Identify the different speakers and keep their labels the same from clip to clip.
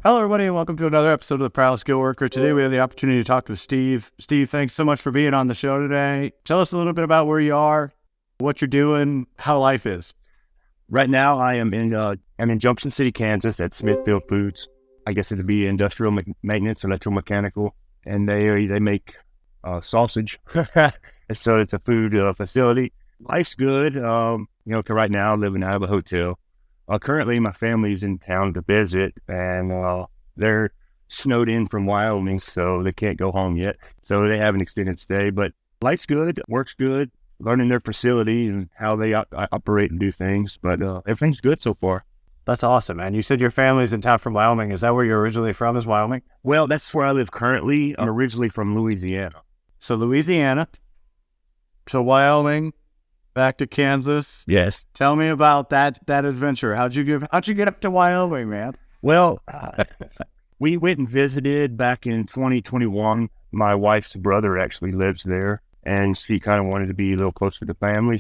Speaker 1: Hello, everybody, and welcome to another episode of the Proud Skillworker. Today, we have the opportunity to talk to Steve. Steve, thanks so much for being on the show today. Tell us a little bit about where you are, what you're doing, how life is.
Speaker 2: Right now, I'm in Junction City, Kansas, at Smithfield Foods. I guess it'd be industrial maintenance, electromechanical, and they make sausage. And so it's a food facility. Life's good. Right now, living out of a hotel. Currently, my family's in town to visit, and they're snowed in from Wyoming, so they can't go home yet. So they have an extended stay, but life's good, work's good, learning their facility and how they operate and do things, but everything's good so far.
Speaker 1: That's awesome, man. You said your family's in town from Wyoming. Is that where you're originally from, is Wyoming?
Speaker 2: Well, that's where I live currently. I'm originally from Louisiana.
Speaker 1: So Louisiana to Wyoming, back to Kansas.
Speaker 2: Yes.
Speaker 1: Tell me about that adventure. How'd you get up to Wyoming, man?
Speaker 2: Well, we went and visited back in 2021. My wife's brother actually lives there, and she kind of wanted to be a little closer to family.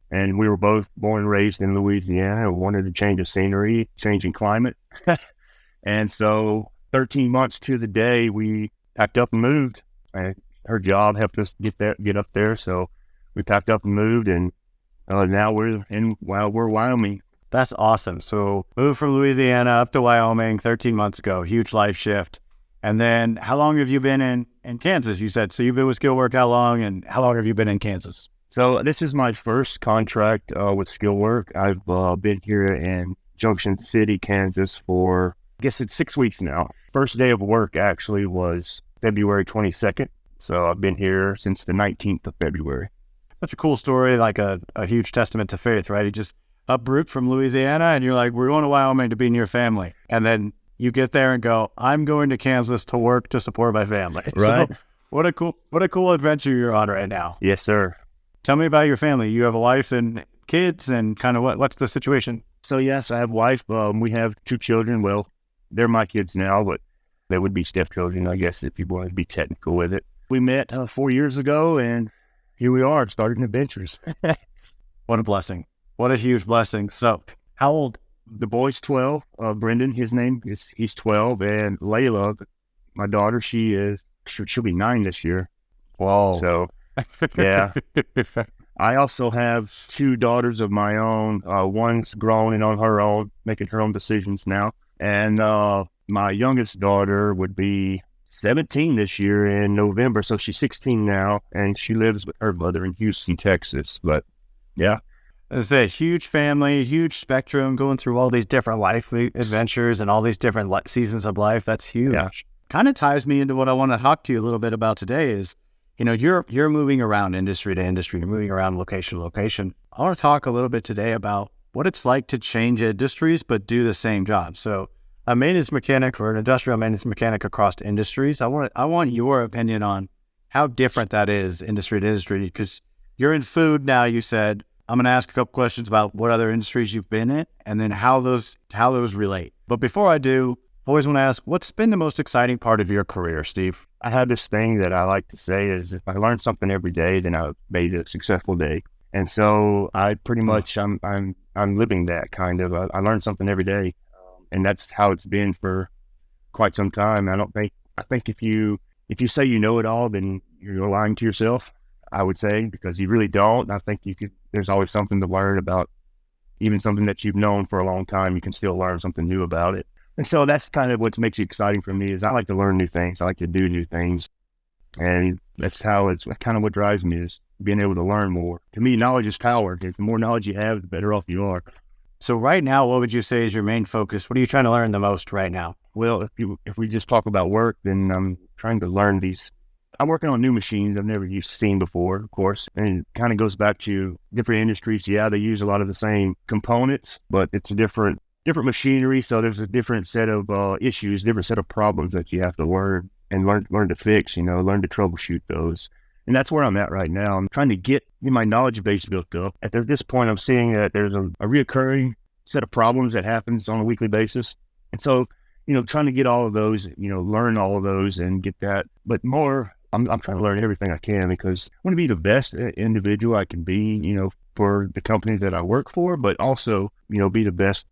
Speaker 2: And we were both born and raised in Louisiana and wanted to change of scenery, changing climate. And so 13 months to the day, we packed up and moved. And her job helped us get up there. So we packed up and moved, and now we're Wyoming.
Speaker 1: That's awesome. So moved from Louisiana up to Wyoming 13 months ago, huge life shift. And then how long have you been in Kansas? You said, so you've been with Skillwork how long, and how long have you been in Kansas?
Speaker 2: So this is my first contract with Skillwork. I've been here in Junction City, Kansas for, I guess it's 6 weeks now. First day of work actually was February 22nd. So I've been here since the 19th of February.
Speaker 1: Such a cool story, like a huge testament to faith, right? You just uproot from Louisiana and you're like, we're going to Wyoming to be near family. And then you get there and go, I'm going to Kansas to work to support my family.
Speaker 2: Right.
Speaker 1: So what a cool adventure you're on right now.
Speaker 2: Yes, sir.
Speaker 1: Tell me about your family. You have a wife and kids, and kind of what's the situation?
Speaker 2: So yes, I have a wife. We have 2 children. Well, they're my kids now, but they would be stepchildren, I guess, if you want to be technical with it. We met 4 years ago, and here we are, starting adventures.
Speaker 1: What a blessing. What a huge blessing. So how old?
Speaker 2: The boy's 12. Brendan, he's 12. And Layla, my daughter, she'll be 9 this year.
Speaker 1: Whoa.
Speaker 2: So, yeah. I also have 2 daughters of my own. One's grown and on her own, making her own decisions now. And my youngest daughter would be 17 this year in November, so she's 16 now, and she lives with her mother in Houston, Texas. But yeah,
Speaker 1: it's a huge family, huge spectrum, going through all these different life adventures and all these different seasons of life. That's huge.
Speaker 2: Yeah.
Speaker 1: Kind of ties me into what I want to talk to you a little bit about today is, you're moving around industry to industry, you're moving around location to location. I want to talk a little bit today about what it's like to change industries but do the same job. So a maintenance mechanic or an industrial maintenance mechanic across industries, I want your opinion on how different that is industry to industry, because you're in food now. You said, I'm going to ask a couple questions about what other industries you've been in and then how those relate. But before I do, I always want to ask, what's been the most exciting part of your career, Steve?
Speaker 2: I have this thing that I like to say is, if I learn something every day, then I've made a successful day. And I pretty much, I'm living that kind of. I learn something every day. And that's how it's been for quite some time. I think if you say you know it all, then you're lying to yourself, I would say, because you really don't. I think there's always something to learn about, even something that you've known for a long time, you can still learn something new about it. And so that's kind of what makes it exciting for me, is I like to learn new things. I like to do new things. And that's kind of what drives me, is being able to learn more. To me, knowledge is power. The more knowledge you have, the better off you are.
Speaker 1: So right now, what would you say is your main focus? What are you trying to learn the most right now?
Speaker 2: Well, if we just talk about work, then I'm trying to learn I'm working on new machines I've never seen before, of course. And it kind of goes back to different industries. Yeah, they use a lot of the same components, but it's a different machinery. So there's a different set of issues, different set of problems that you have to learn to fix, learn to troubleshoot those. And that's where I'm at right now. I'm trying to get my knowledge base built up. At this point, I'm seeing that there's a reoccurring set of problems that happens on a weekly basis. And so, trying to get all of those, learn all of those and get that. But more, I'm trying to learn everything I can, because I want to be the best individual I can be, for the company that I work for, but also, be the best,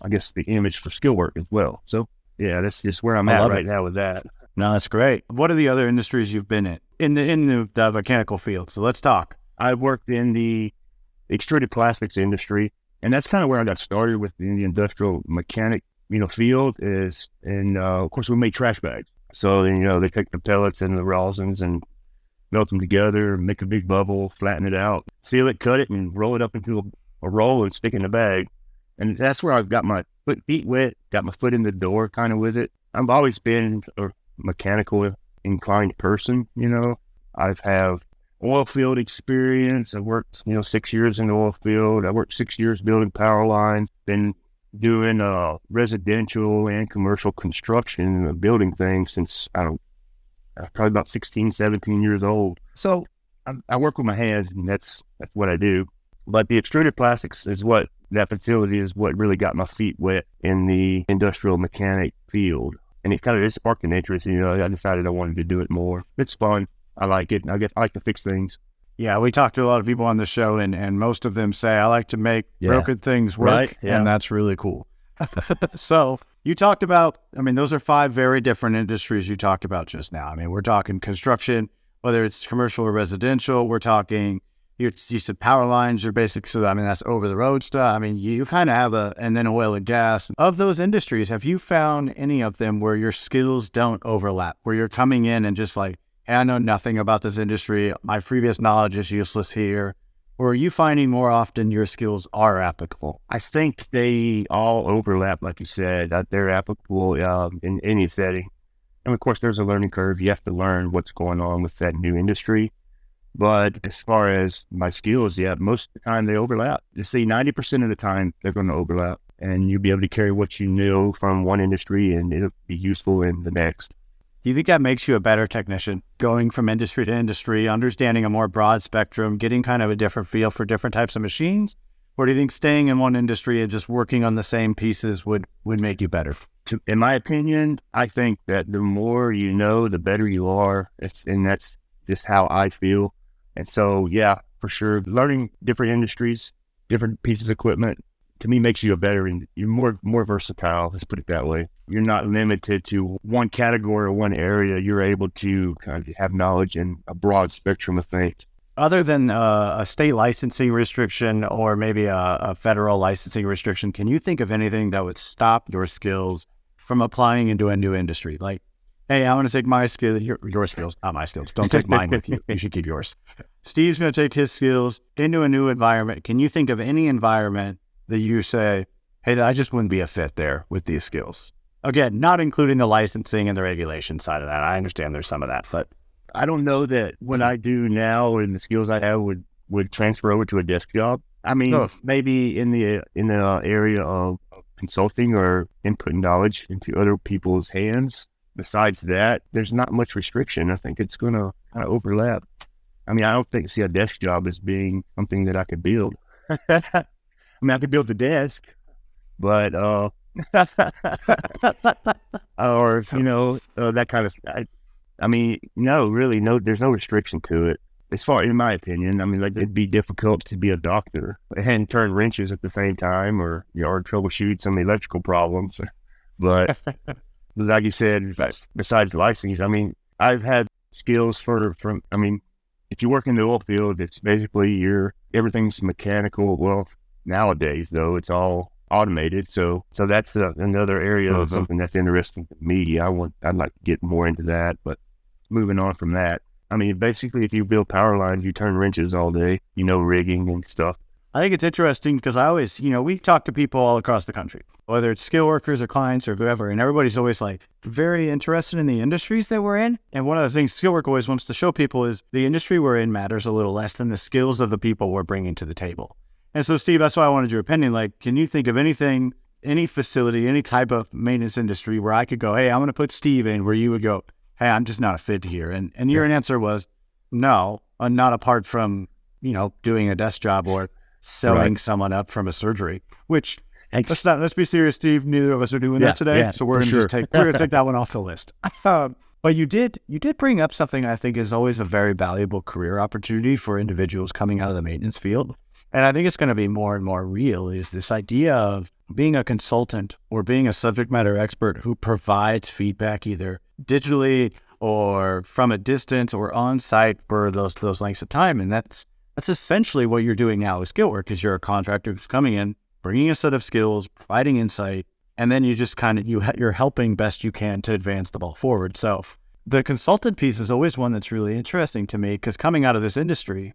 Speaker 2: I guess, the image for Skillwork as well. So yeah, that's just where I'm
Speaker 1: I
Speaker 2: at
Speaker 1: love
Speaker 2: right
Speaker 1: it.
Speaker 2: now with that.
Speaker 1: No, that's great. What are the other industries you've been in the mechanical field? So let's talk.
Speaker 2: I've worked in the extruded plastics industry, and that's kind of where I got started with the industrial mechanic, field is, and of course we made trash bags. So, they take the pellets and the rosins and melt them together, make a big bubble, flatten it out, seal it, cut it, and roll it up into a roll and stick in the bag. And that's where I've got my feet wet, got my foot in the door kind of with it. I've always been a mechanical inclined person, I've have oil field experience. I worked, 6 years in the oil field. I worked 6 years building power lines, been doing residential and commercial construction, building things since, probably about 16, 17 years old. So I work with my hands, and that's what I do. But the extruded plastics is that facility is what really got my feet wet in the industrial mechanic field. And it kind of sparked an interest. I decided I wanted to do it more. It's fun. I like it. I like to fix things.
Speaker 1: Yeah, we talked to a lot of people on the show, and most of them say, I like to make broken things work,
Speaker 2: right? Yeah.
Speaker 1: And that's really cool. So you talked about, those are 5 very different industries you talked about just now. We're talking construction, whether it's commercial or residential. We're talking, you said power lines, you're basically, so that's over the road stuff. You kind of have and then oil and gas. Of those industries, have you found any of them where your skills don't overlap, where you're coming in and just like, hey, I know nothing about this industry, my previous knowledge is useless here? Or are you finding more often your skills are applicable?
Speaker 2: I think they all overlap, like you said, that they're applicable in any setting. And of course, there's a learning curve. You have to learn what's going on with that new industry. But as far as my skills, most of the time they overlap. You see, 90% of the time they're going to overlap, and you'll be able to carry what you know from one industry and it'll be useful in the next.
Speaker 1: Do you think that makes you a better technician, going from industry to industry, understanding a more broad spectrum, getting kind of a different feel for different types of machines? Or do you think staying in one industry and just working on the same pieces would make you better?
Speaker 2: In my opinion, I think that the more you know, the better you are. And that's just how I feel. And so, yeah, for sure, learning different industries, different pieces of equipment, to me makes you a better, and you're more versatile. Let's put it that way. You're not limited to one category or one area. You're able to kind of have knowledge in a broad spectrum of things.
Speaker 1: Other than a state licensing restriction or maybe a federal licensing restriction, can you think of anything that would stop your skills from applying into a new industry? Like, hey, I want to take my skills, your skills, not my skills. Don't take mine with you. You should keep yours. Steve's going to take his skills into a new environment. Can you think of any environment that you say, hey, I just wouldn't be a fit there with these skills? Again, not including the licensing and the regulation side of that. I understand there's some of that, but
Speaker 2: I don't know that what I do now and the skills I have would transfer over to a desk job. Maybe in the area of consulting or inputting knowledge into other people's hands. Besides that, there's not much restriction. I think it's going to kind of overlap. I don't see a desk job as being something that I could build. I could build the desk, but or that kind of stuff. No, really, no. There's no restriction to it. As far, in my opinion, it'd be difficult to be a doctor and turn wrenches at the same time, or troubleshoot some electrical problems. But like you said, besides licensing, I've had skills if you work in the oil field, it's basically everything's mechanical. Well, nowadays though, it's all automated. So that's another area of something that's interesting to me. I'd like to get more into that, but moving on from that, basically if you build power lines, you turn wrenches all day, rigging and stuff.
Speaker 1: I think it's interesting because I always, we talk to people all across the country, whether it's skill workers or clients or whoever, and everybody's always like very interested in the industries that we're in. And one of the things Skillwork always wants to show people is the industry we're in matters a little less than the skills of the people we're bringing to the table. And so, Steve, that's why I wanted your opinion. Like, can you think of anything, any facility, any type of maintenance industry where I could go, hey, I'm going to put Steve in, where you would go, hey, I'm just not a fit here. And your answer was no, not apart from, doing a desk job or selling someone up from a surgery, which let's be serious, Steve. Neither of us are doing that today.
Speaker 2: Yeah,
Speaker 1: so we're going to take that one off the list. But you did bring up something I think is always a very valuable career opportunity for individuals coming out of the maintenance field. And I think it's going to be more and more real, is this idea of being a consultant or being a subject matter expert who provides feedback either digitally or from a distance or on site for those lengths of time. And that's essentially what you're doing now with Skillwork, is you're a contractor who's coming in, bringing a set of skills, providing insight, and then you just kind of, you're helping best you can to advance the ball forward. So the consultant piece is always one that's really interesting to me, because coming out of this industry,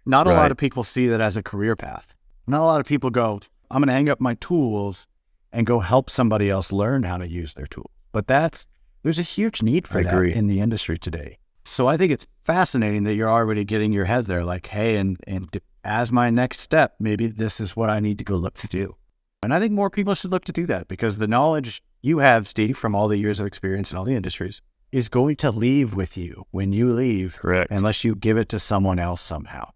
Speaker 1: not a lot of people see that as a career path. Not a lot of people go, I'm going to hang up my tools and go help somebody else learn how to use their tool. But there's a huge need for that in the industry today. So I think it's fascinating that you're already getting your head there, like, hey, and as my next step, maybe this is what I need to go look to do. And I think more people should look to do that, because the knowledge you have, Steve, from all the years of experience in all the industries is going to leave with you when you leave.
Speaker 2: Correct.
Speaker 1: Unless you give it to someone else somehow.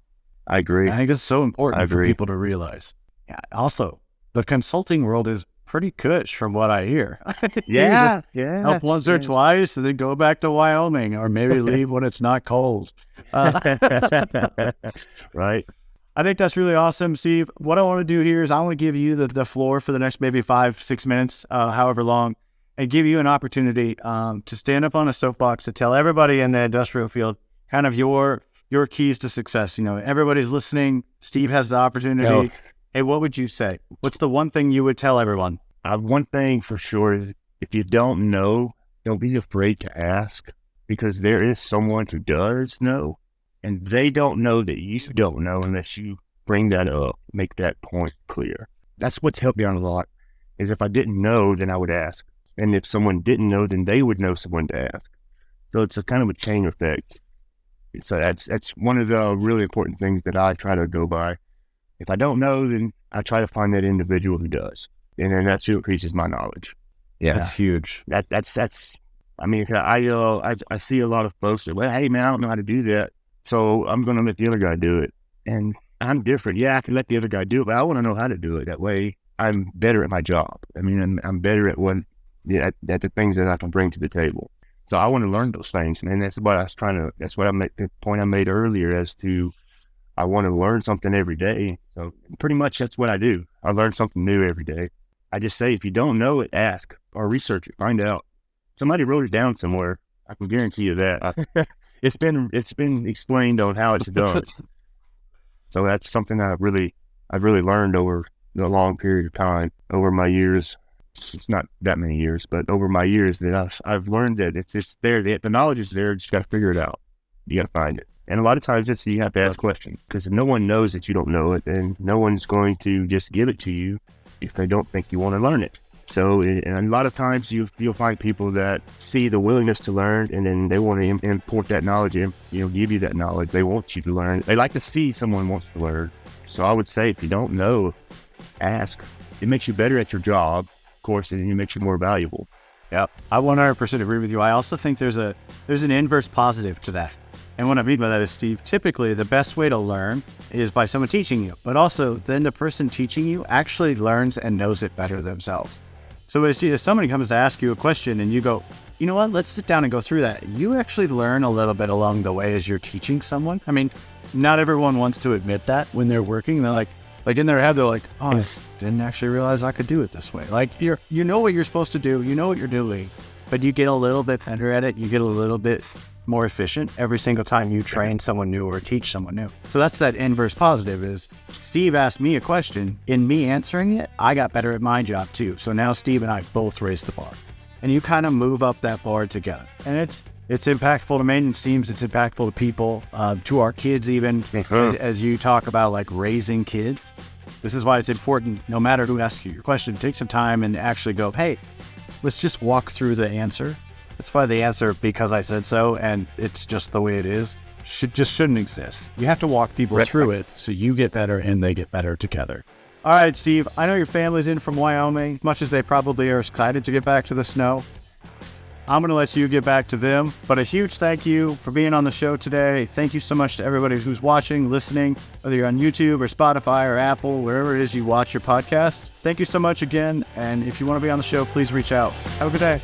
Speaker 2: I agree.
Speaker 1: I think it's so important for people to realize. Yeah. Also, the consulting world is pretty cush from what I hear.
Speaker 2: Yeah.
Speaker 1: Help once or twice and then go back to Wyoming, or maybe leave when it's not cold.
Speaker 2: Right.
Speaker 1: I think that's really awesome, Steve. What I want to do here is I want to give you the floor for the next maybe 5-6 minutes, however long, and give you an opportunity to stand up on a soapbox to tell everybody in the industrial field kind of your keys to success. You know, everybody's listening. Steve has the opportunity. Hey, what would you say? What's the one thing you would tell everyone?
Speaker 2: One thing for sure is, if you don't know, don't be afraid to ask, because there is someone who does know, and they don't know that you don't know unless you bring that up, make that point clear. That's what's helped me out a lot, is if I didn't know, then I would ask. And if someone didn't know, then they would know someone to ask. So it's a kind of a chain effect. So that's one of the really important things that I try to go by. If I don't know, then I try to find that individual who does. And then that's who increases my knowledge. Yeah.
Speaker 1: That's huge.
Speaker 2: That's, I mean, I see a lot of folks that, well, hey man, I don't know how to do that, so I'm going to let the other guy do it. And I'm different. Yeah, I can let the other guy do it, but I want to know how to do it. That way I'm better at my job. I mean, I'm better at at the things that I can bring to the table. So I want to learn those things. And that's what the point I made earlier as to, I want to learn something every day. So pretty much that's what I do. I learn something new every day. I just say, if you don't know it, ask or research it, find out. Somebody wrote it down somewhere. I can guarantee you that. It's been explained on how it's done. So that's something I've really learned over a long period of time, over my years. It's not that many years, but over my years that I've learned that it's there. The knowledge is there. You just got to figure it out. You got to find it. And a lot of times you have to ask questions, because no one knows that you don't know it, and no one's going to just give it to you if they don't think you want to learn it. So, and a lot of times you'll find people that see the willingness to learn, and then they want to import that knowledge in, give you that knowledge. They want you to learn. They like to see someone wants to learn. So I would say, if you don't know, ask. It makes you better at your job, of course, and it makes you more valuable.
Speaker 1: Yeah, I 100% agree with you. I also think there's an inverse positive to that. And what I mean by that is, Steve, typically the best way to learn is by someone teaching you, but also then the person teaching you actually learns and knows it better themselves. So as somebody comes to ask you a question and you go, you know what, let's sit down and go through that, you actually learn a little bit along the way as you're teaching someone. I mean, not everyone wants to admit that when they're working. They're like in their head, they're like, oh, I didn't actually realize I could do it this way. Like, you know what you're supposed to do, you know what you're doing, but you get a little bit better at it. You get a little bit more efficient every single time you train someone new or teach someone new. So that's that inverse positive, is Steve asked me a question. In me answering it, I got better at my job too. So now Steve and I both raised the bar, and you kind of move up that bar together. And it's impactful to maintenance teams. It's impactful to people, to our kids even, as you talk about like raising kids. This is why it's important, no matter who asks you your question, take some time and actually go, hey, let's just walk through the answer. That's why the answer, because I said so, and it's just the way it is, shouldn't exist. You have to walk people through it so you get better and they get better together. All right, Steve, I know your family's in from Wyoming, much as they probably are excited to get back to the snow. I'm going to let you get back to them, but a huge thank you for being on the show today. Thank you so much to everybody who's watching, listening, whether you're on YouTube or Spotify or Apple, wherever it is you watch your podcasts. Thank you so much again, and if you want to be on the show, please reach out. Have a good day.